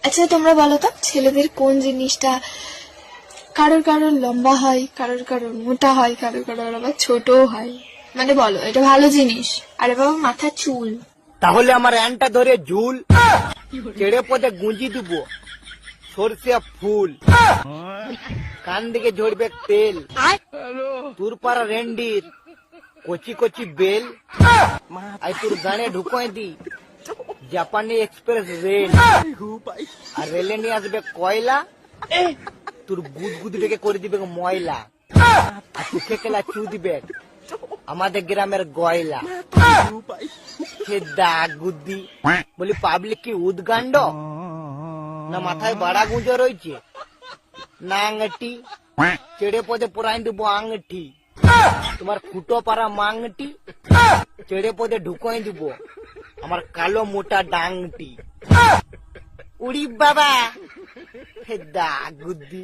আচ্ছা তোমরা বলো তো, ছেলেদের কোন জিনিসটা কারোর কারোর লম্বা হয়, কারোর কারোর মোটা হয়, কারোর কারোর আবার ছোটও হয়? মানে বলো এটা ভালো জিনিস। আরে বাবা, মাথা চুল। তাহলে আমার অ্যানটা ধরে ঝুল, চেড়ে পথে গুঁজি দিব সরষে ফুল, কান দিকে ঝরবে তেল, তোর পাড়া রেন্ডির কচি কচি বেল, আর তোর গানে ঢুকাই দি জাপানি এক্সপ্রেস রেল, আর রেলে নিয়ে আসবে কয়লা, তোর গুদগুদিটাকে করে দিবে ময়লা, আর চোখে কেলা চু দিবে আমাদের গ্রামের গয়লা। সে দাগ গুদ্দি বলি পাবলিক কি উদ্গান্ড, না মাথায় বাড়া গুঁজো রয়েছে, না আঙটি চেড়ে পদে পুরাই দেবো আংটি, তোমার ফুটো পাড়া মাংটি চেড়ে পদে ঢুকাই দিব আমার কালো মোটা ডাংটি। উড়ি বাবা, হে দাগ গুদ্দি।